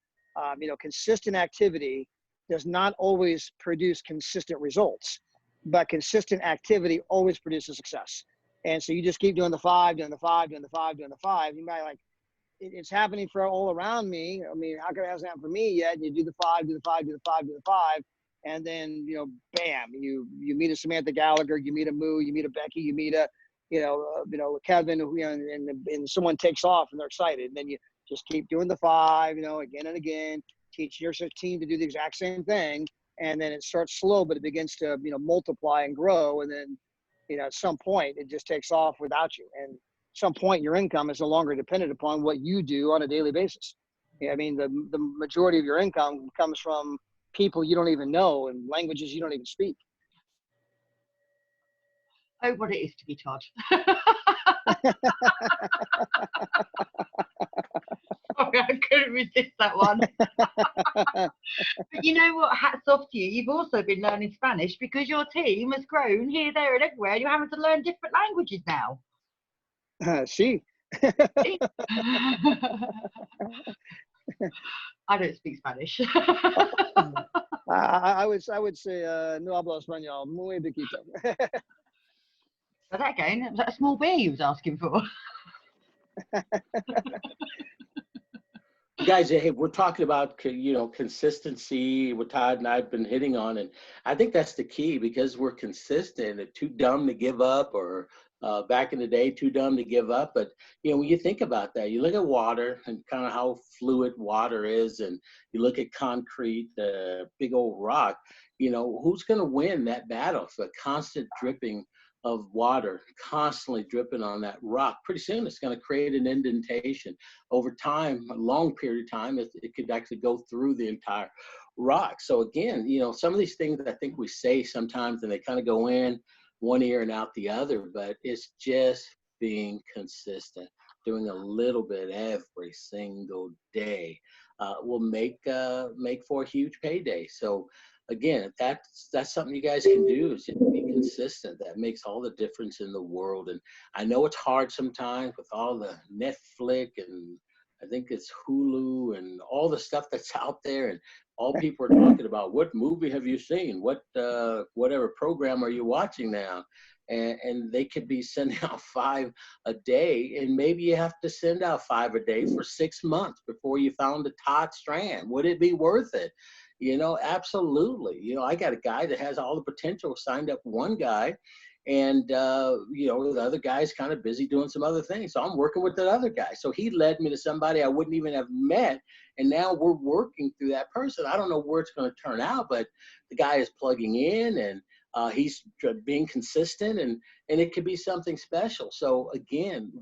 You know, consistent activity does not always produce consistent results, but consistent activity always produces success. And so you just keep doing the 5, doing the 5, doing the 5, doing the 5. You might like, it's happening for all around me. I mean, how come it hasn't happened for me yet? And you do the 5, do the 5, do the 5, do the 5. And then, you know, bam, you meet a Samantha Gallagher, you meet a Moo, you meet a Becki, you meet a, Kevin, you know, and someone takes off and they're excited. And then you just keep doing the 5, you know, again and again, teach your team to do the exact same thing. And then it starts slow, but it begins to, you know, multiply and grow. And then, you know, at some point it just takes off without you. And at some point your income is no longer dependent upon what you do on a daily basis. Yeah, I mean, the majority of your income comes from people you don't even know and languages you don't even speak. Oh, what it is to be Todd. Sorry, I couldn't resist that one. But you know what? Hats off to you. You've also been learning Spanish because your team has grown here, there, and everywhere. And you're having to learn different languages now. Sí. I don't speak Spanish. I would say no hablo español, muy poquito. So that again, was that a small beer you was asking for? Guys, hey, we're talking about, you know, consistency, what Todd and I've been hitting on, and I think that's the key because we're consistent and too dumb to give up, or back in the day, too dumb to give up. But, you know, when you think about that, you look at water and kind of how fluid water is, and you look at concrete, big old rock, you know, who's going to win that battle for constant dripping of water constantly dripping on that rock? Pretty soon it's going to create an indentation. Over time, a long period of time, it could actually go through the entire rock. So again, you know, some of these things I think we say sometimes and they kind of go in one ear and out the other, but it's just being consistent, doing a little bit every single day will make for a huge payday. So again, that's something you guys can do, is just be consistent. That makes all the difference in the world. And I know it's hard sometimes with all the Netflix and I think it's Hulu and all the stuff that's out there, and all people are talking about, what movie have you seen? What whatever program are you watching now? And they could be sending out 5 a day, and maybe you have to send out 5 a day for 6 months before you found a Todd Strand. Would it be worth it? You know, absolutely. You know, I got a guy that has all the potential, signed up one guy, and you know, the other guy's kind of busy doing some other things, so I'm working with that other guy. So he led me to somebody I wouldn't even have met, and now we're working through that person. I don't know where it's going to turn out, but the guy is plugging in, and he's being consistent, and it could be something special. So again,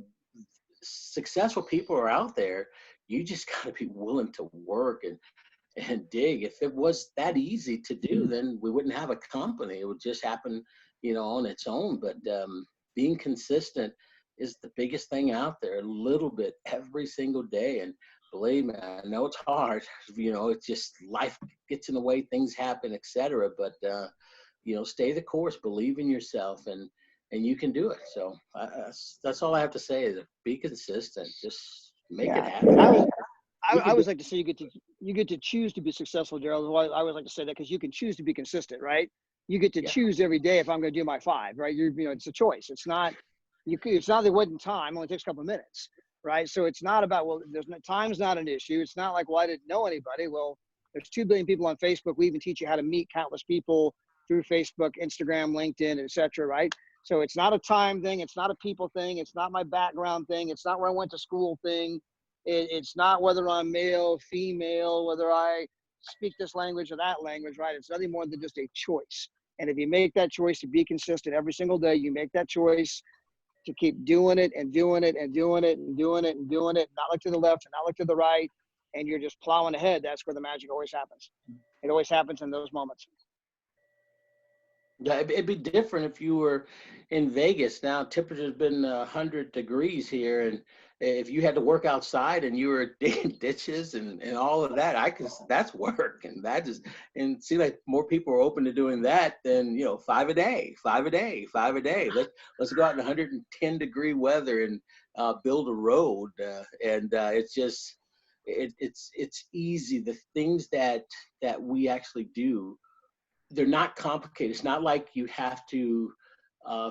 successful people are out there. You just got to be willing to work and dig. If it was that easy to do, then we wouldn't have a company. It would just happen, you know, on its own. But being consistent is the biggest thing out there, a little bit every single day. And believe me, I know it's hard. You know, it's just life gets in the way, things happen, etc. But you know, stay the course, believe in yourself, and you can do it. So that's all I have to say is be consistent. Just make it happen. I always like to say you get to choose to be successful, Gerald. I always like to say that because you can choose to be consistent, right? You get to choose every day if I'm going to do my 5, right? You know, it's a choice. It's not there wasn't time. It only takes a couple of minutes, right? So it's not about, well, time's not an issue. It's not like, well, I didn't know anybody. Well, there's 2 billion people on Facebook. We even teach you how to meet countless people through Facebook, Instagram, LinkedIn, etc. Right? So it's not a time thing. It's not a people thing. It's not my background thing. It's not where I went to school thing. It's not whether I'm male, female, whether I speak this language or that language, right? It's nothing more than just a choice. And if you make that choice to be consistent every single day, you make that choice to keep doing it and doing it and doing it and doing it and doing it, not look to the left and not look to the right, and you're just plowing ahead, that's where the magic always happens. It always happens in those moments. Yeah, it'd be different if you were in Vegas. Now, temperature's been 100 degrees here, and if you had to work outside and you were digging ditches and all of that, that's work, and and see, like, more people are open to doing that than, you know, 5 a day, 5 a day, 5 a day. Let's go out in 110 degree weather and build a road, and it's just it's easy. The things that we actually do, they're not complicated. It's not like you have to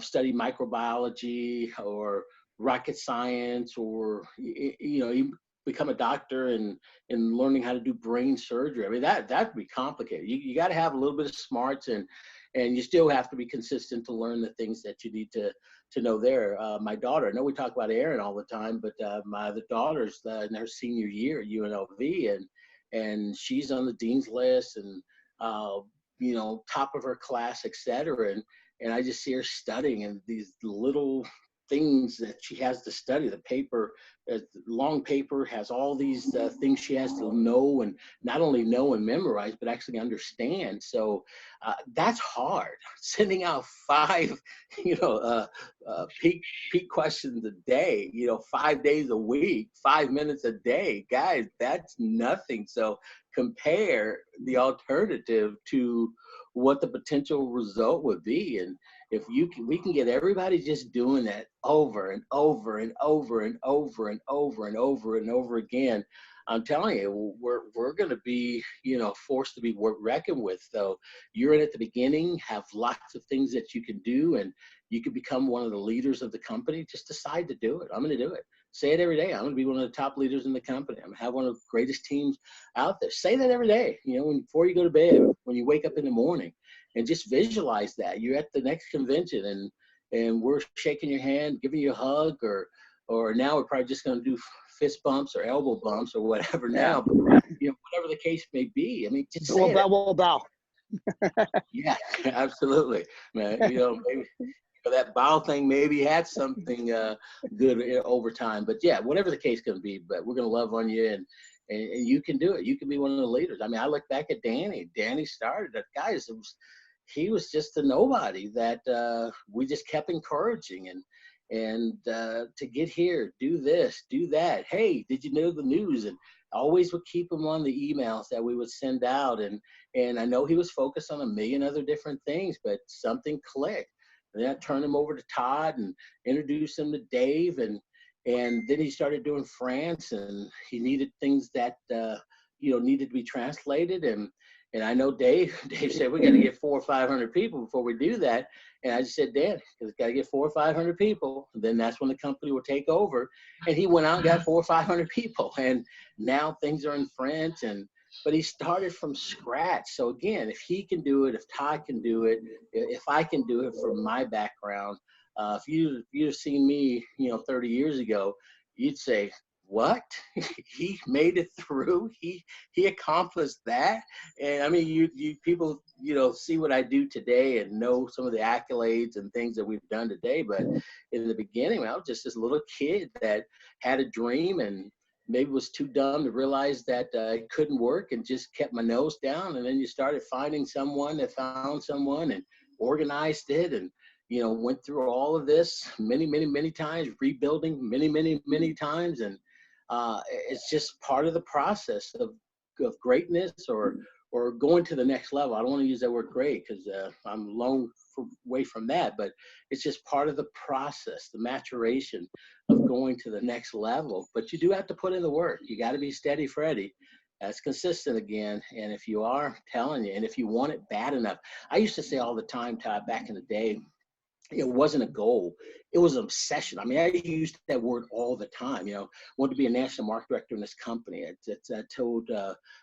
study microbiology or rocket science, or you know, you become a doctor and learning how to do brain surgery. I mean, that'd be complicated. You got to have a little bit of smarts, and you still have to be consistent to learn the things that you need to know there. My daughter, I know we talk about Erin all the time, but my other daughter's in her senior year at UNLV, and she's on the dean's list, and you know, top of her class, et cetera. And I just see her studying, and these little things that she has to study. The paper, long paper, has all these things she has to know, and not only know and memorize, but actually understand. So that's hard. Sending out 5, you know, peak questions a day, you know, 5 days a week, 5 minutes a day, guys, that's nothing. So compare the alternative to what the potential result would be. And if we can get everybody just doing that over and over and over and over and over and over and over again, I'm telling you, we're going to be, you know, forced to be reckoned with. So you're in at the beginning, have lots of things that you can do, and you can become one of the leaders of the company. Just decide to do it. I'm going to do it. Say it every day. I'm going to be one of the top leaders in the company. I'm going to have one of the greatest teams out there. Say that every day, you know, before you go to bed, when you wake up in the morning, and just visualize that you're at the next convention, and we're shaking your hand, giving you a hug, or now we're probably just going to do fist bumps or elbow bumps or whatever now, but, you know, whatever the case may be. I mean, just say it. We'll bow. Yeah, absolutely, man. You know, maybe that bow thing maybe had something good over time, but yeah, whatever the case can be, but we're going to love on you, and you can do it. You can be one of the leaders. I mean, I look back at Danny. Danny started that, guys. He was just a nobody that we just kept encouraging, and to get here, do this, do that. Hey, did you know the news? And always would keep him on the emails that we would send out. And I know he was focused on a million other different things, but something clicked. And then I turned him over to Todd and introduced him to Dave, and And then he started doing France, and he needed things that, needed to be translated. And I know Dave said, we got to get 400 or 500 people before we do that. And I just said, Dan, because got to get 400 or 500 people. And then that's when the company will take over. And he went out and got 400 or 500 people. And now things are in French. But he started from scratch. So again, if he can do it, if Todd can do it, if I can do it from my background, if you'd have seen me, 30 years ago, you'd say, what? He made it through. He accomplished that. And I mean, you people, see what I do today and know some of the accolades and things that we've done today. But in the beginning, I was just this little kid that had a dream and maybe was too dumb to realize that it couldn't work, and just kept my nose down. And then you started finding someone that found someone and organized it, and went through all of this many times, rebuilding many times. And it's just part of the process of greatness, or going to the next level. I don't want to use that word great, because I'm a long way from that, but it's just part of the process, the maturation of going to the next level. But you do have to put in the work. You got to be steady, Freddy. That's consistent again. And if you are, I'm telling you, and if you want it bad enough, I used to say all the time, Todd, back in the day, it wasn't a goal. It was an obsession. I mean, I used that word all the time. Wanted to be a national market director in this company. I told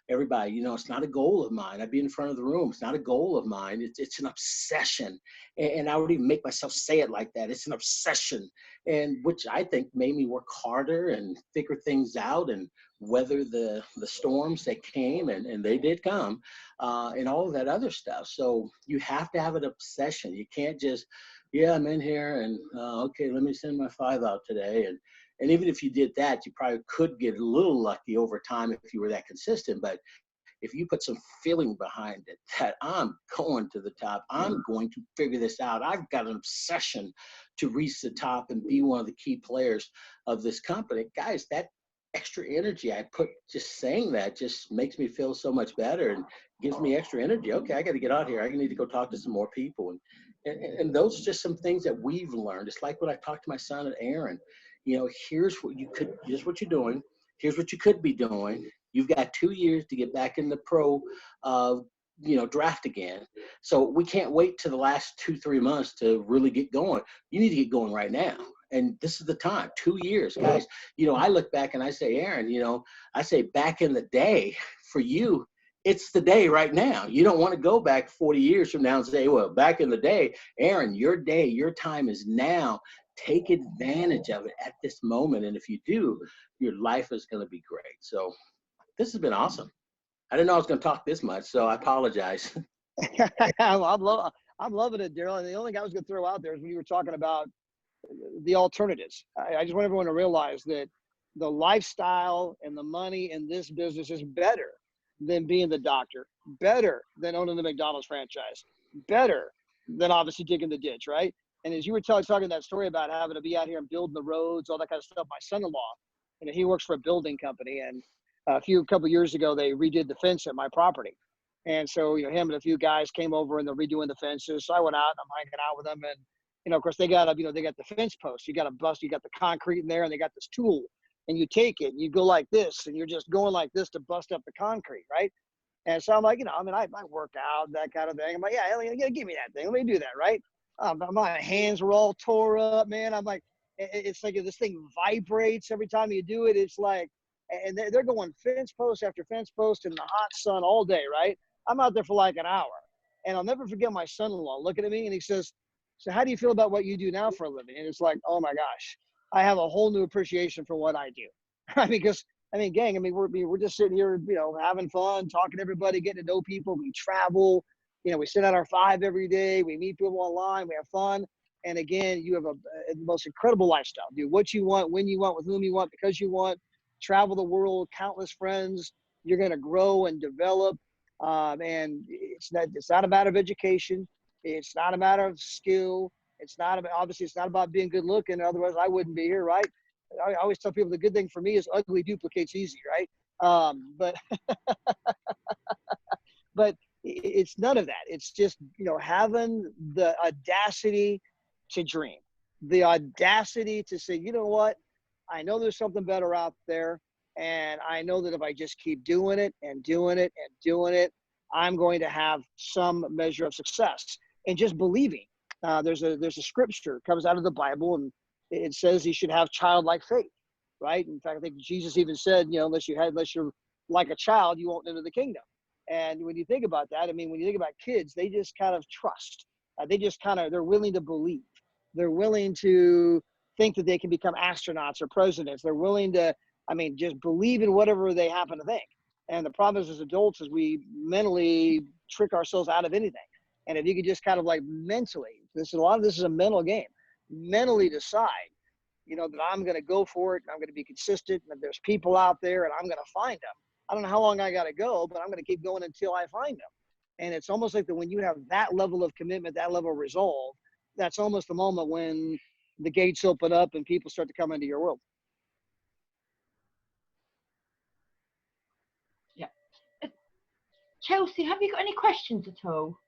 everybody, it's not a goal of mine. I'd be in front of the room. It's not a goal of mine. It's an obsession. And I would even make myself say it like that. It's an obsession, and which I think made me work harder and figure things out and weather the storms that came, and they did come, and all of that other stuff. So you have to have an obsession. You can't just, yeah, I'm in here, and okay, let me send my 5 out today. And even if you did that, you probably could get a little lucky over time if you were that consistent. But if you put some feeling behind it, that I'm going to the top, I'm going to figure this out, I've got an obsession to reach the top and be one of the key players of this company, guys, that extra energy I put just saying that just makes me feel so much better and gives me extra energy. Okay, I got to get out here. I need to go talk to some more people. And those are just some things that we've learned. It's like when I talked to my son and Aaron, here's what you're doing. Here's what you could be doing. You've got 2 years to get back in the pro, draft again. So we can't wait to the last 2-3 months to really get going. You need to get going right now. And this is the time, 2 years, guys. I look back and I say, Aaron, I say back in the day for you, it's the day right now. You don't want to go back 40 years from now and say, well, back in the day, Aaron, your time is now. Take advantage of it at this moment. And if you do, your life is going to be great. So this has been awesome. I didn't know I was going to talk this much, so I apologize. I'm loving it, Daryl. And the only thing I was going to throw out there is when you were talking about the alternatives. I just want everyone to realize that the lifestyle and the money in this business is better than being the doctor, better than owning the McDonald's franchise, better than obviously digging the ditch, right? And as you were talking that story about having to be out here and building the roads, all that kind of stuff, my son-in-law, he works for a building company, and a couple years ago, they redid the fence at my property. And so, him and a few guys came over and they're redoing the fences. So I went out and I'm hanging out with them. And, of course, they got the fence posts. You got to bust, you got the concrete in there, and they got this tool. And you take it and you go like this, and you're just going like this to bust up the concrete, right? And so I'm like, I work out, that kind of thing. I'm like, yeah, give me that thing. Let me do that, right? My hands were all tore up, man. I'm like, it's like this thing vibrates every time you do it. It's like, and they're going fence post after fence post in the hot sun all day, right? I'm out there for like an hour. And I'll never forget my son-in-law looking at me, and he says, so how do you feel about what you do now for a living? And it's like, oh my gosh, I have a whole new appreciation for what I do. Because, gang, we're just sitting here, having fun, talking to everybody, getting to know people. We travel, we send out our 5 every day. We meet people online. We have fun. And again, you have the most incredible lifestyle. Do what you want, when you want, with whom you want, because you want. Travel the world, countless friends. You're going to grow and develop. And it's not a matter of education. It's not a matter of skill. It's not about being good looking. Otherwise, I wouldn't be here, right? I always tell people the good thing for me is ugly duplicates easy, right? But it's none of that. It's just, having the audacity to dream, the audacity to say, you know what? I know there's something better out there. And I know that if I just keep doing it and doing it and doing it, I'm going to have some measure of success. And just believing. There's a scripture comes out of the Bible, and it says you should have childlike faith, right? In fact, I think Jesus even said, you know, unless you're like a child, you won't enter the kingdom. And when you think about that, I mean, when you think about kids, they just kind of trust. They're willing to believe. They're willing to think that they can become astronauts or presidents. They're willing to, just believe in whatever they happen to think. And the problem is, as adults, is we mentally trick ourselves out of anything. And if you could just kind of like mentally, a lot of this is a mental game, mentally decide, you know, that I'm going to go for it and I'm going to be consistent, and there's people out there and I'm going to find them. I don't know how long I got to go, but I'm going to keep going until I find them. And it's almost like that when you have that level of commitment, that level of resolve, that's almost the moment when the gates open up and people start to come into your world. Yeah. Chelsea, have you got any questions at all?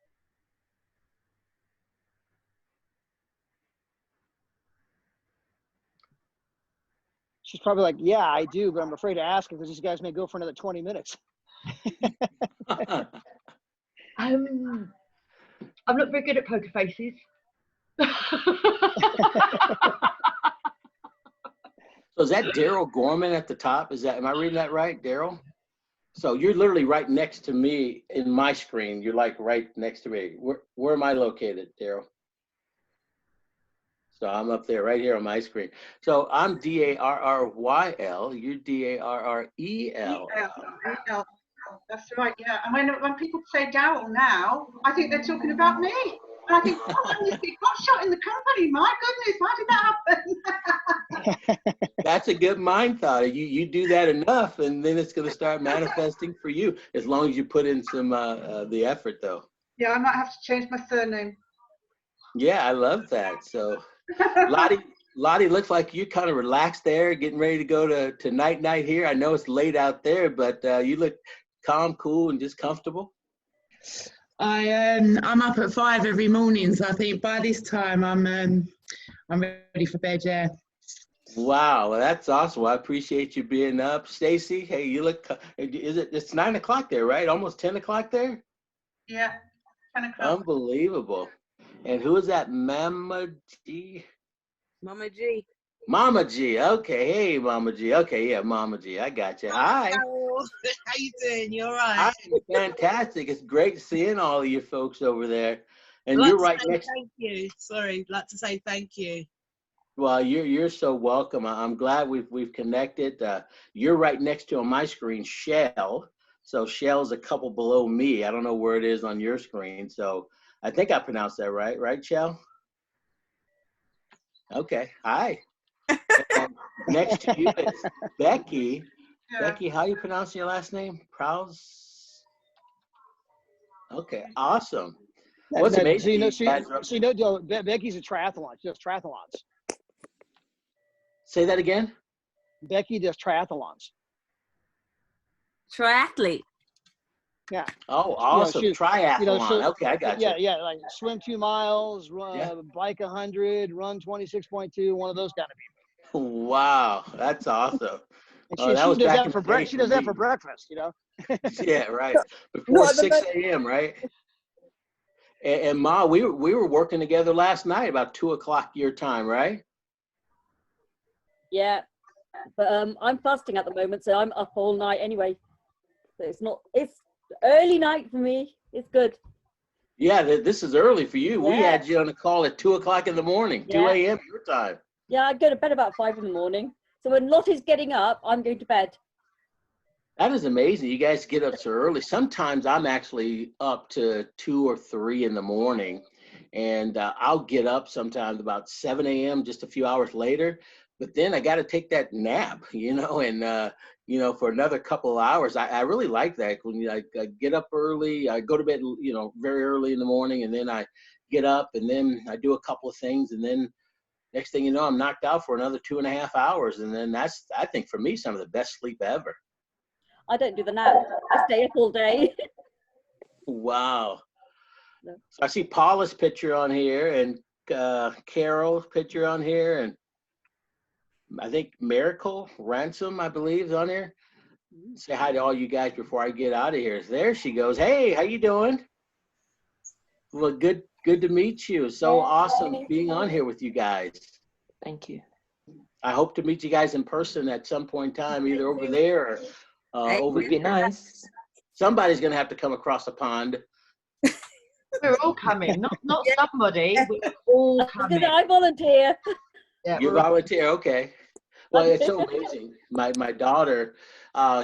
She's probably like, yeah, I do, but I'm afraid to ask because these guys may go for another 20 minutes. I'm not very good at poker faces. So is that Daryl Gorman at the top? Am I reading that right, Daryl? So you're literally right next to me in my screen. You're like right next to me. Where am I located, Daryl? So I'm up there right here on my screen. So I'm Darryl. You're Darrel. That's right, yeah. And when people say Daryl now, I think they're talking about me. And I think, oh, I'm this big hotshot in the company. My goodness, how did that happen? That's a good mind thought. You do that enough, and then it's going to start manifesting for you, as long as you put in some the effort, though. Yeah, I might have to change my surname. Yeah, I love that. So, Lottie, looks like you're kind of relaxed there, getting ready to go to night here. I know it's late out there, but you look calm, cool, and just comfortable. I'm up at 5 every morning, so I think by this time I'm ready for bed. Yeah. Wow, well, that's awesome. Well, I appreciate you being up, Stacy. Hey, you look. It's 9 o'clock there, right? Almost 10 o'clock there. Yeah, 10 o'clock. Unbelievable. And who is that, Mama G? Mama G. Mama G. Okay, hey, Mama G. Okay, yeah, Mama G. I got you. Hi. How you doing? You all right? I'm fantastic. It's great seeing all of you folks over there. And you're right next. Thank you. Sorry, I'd like to say thank you. Well, you're so welcome. I'm glad we've connected. You're right next to on my screen, Shell. So Shell's a couple below me. I don't know where it is on your screen. So I think I pronounced that right. Right, Shell? Okay. Hi. And next to you is Becki. Yeah. Becki, how you pronounce your last name? Prowse? Okay, awesome. What's amazing? Becki's a triathlon. She does triathlons. Say that again? Becki does triathlons. Triathlete. Yeah. Oh, awesome. Triathlon. Okay, I got you. Yeah, like swim 2 miles, bike 100, run 26.2, one of those kind of people. Wow, that's awesome. And she does that for breakfast. She does that for breakfast, you know. Yeah, right. Before 6 a.m., right? And Ma, we were working together last night about 2 o'clock your time, right? Yeah, but I'm fasting at the moment, so I'm up all night anyway. So it's early night for me. It's good. Yeah, this is early for you. Yeah. We had you on a call at 2 o'clock in the morning, 2 a.m. your time. Yeah, I go to bed about 5 in the morning. So when Lottie's getting up, I'm going to bed. That is amazing. You guys get up so early. Sometimes I'm actually up to 2 or 3 in the morning, and I'll get up sometimes about 7 a.m. just a few hours later. But then I got to take that nap, you know, and, you know, for another couple of hours. I really like that. When I get up early, I go to bed, you know, very early in the morning, and then I get up and then I do a couple of things, and then next thing you know, I'm knocked out for another 2.5 hours. And then that's, I think for me, some of the best sleep ever. I don't do the nap. I stay up all day. Wow. No. So I see Paula's picture on here and Carol's picture on here. And I think Miracle Ransom, I believe, is on there. Say hi to all you guys before I get out of here. There she goes. Hey, how you doing? Well, good to meet you. It's so awesome being on here with you guys. Thank you. I hope to meet you guys in person at some point in time, either over there or over. Would be nice. Somebody's gonna have to come across the pond. We're all coming, not somebody. We're all coming. I volunteer. Yeah, You volunteer, okay. Well, it's so amazing. My daughter,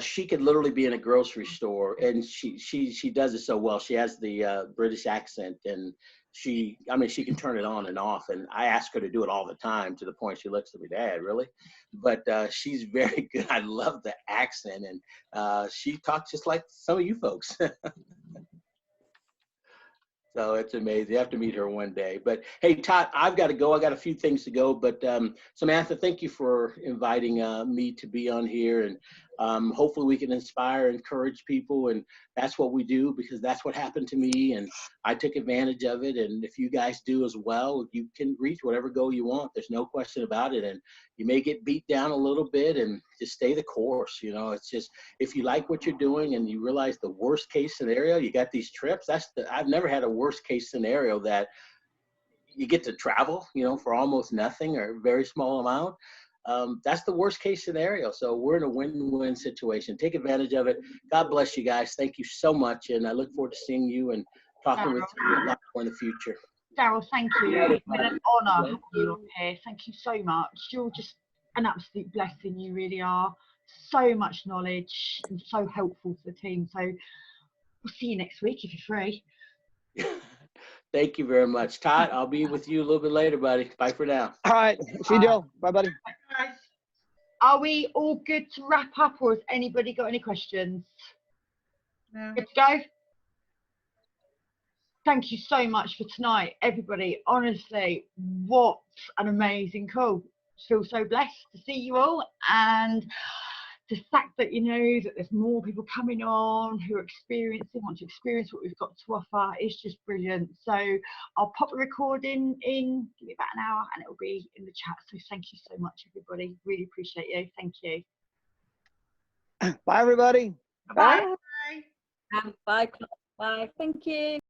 she could literally be in a grocery store, and she does it so well. She has the British accent, and she can turn it on and off. And I ask her to do it all the time, to the point she looks at me, Dad, really? But she's very good. I love the accent, and she talks just like some of you folks. So it's amazing. You have to meet her one day. But hey, Todd, I've got to go. I got a few things to go. But Samantha, thank you for inviting me to be on here. And hopefully we can inspire, encourage people. And that's what we do, because that's what happened to me. And I took advantage of it. And if you guys do as well, you can reach whatever goal you want. There's no question about it. And you may get beat down a little bit, and just stay the course. You know, it's just, if you like what you're doing and you realize the worst case scenario, you got these trips. I've never had a worst case scenario that you get to travel, you know, for almost nothing or a very small amount. That's the worst case scenario. So we're in a win-win situation. Take advantage of it. God bless you guys. Thank you so much. And I look forward to seeing you and talking with you a lot more in the future. Daryl, thank you. It's been an honour having you up here. Thank you so much. You're just an absolute blessing. You really are. So much knowledge and so helpful to the team. So we'll see you next week if you're free. Thank you very much. Todd, I'll be with you a little bit later, buddy. Bye for now. All right. See you, Dale. Bye, buddy. Are we all good to wrap up, or has anybody got any questions? No. Good to go? Thank you so much for tonight, everybody. Honestly, what an amazing call. I feel so blessed to see you all, and the fact that you know that there's more people coming on who are want to experience what we've got to offer is just brilliant. So I'll pop the recording in, give me about an hour, and it'll be in the chat. So thank you so much, everybody. Really appreciate you. Thank you. Bye, everybody. Bye. Bye. Bye. Thank you.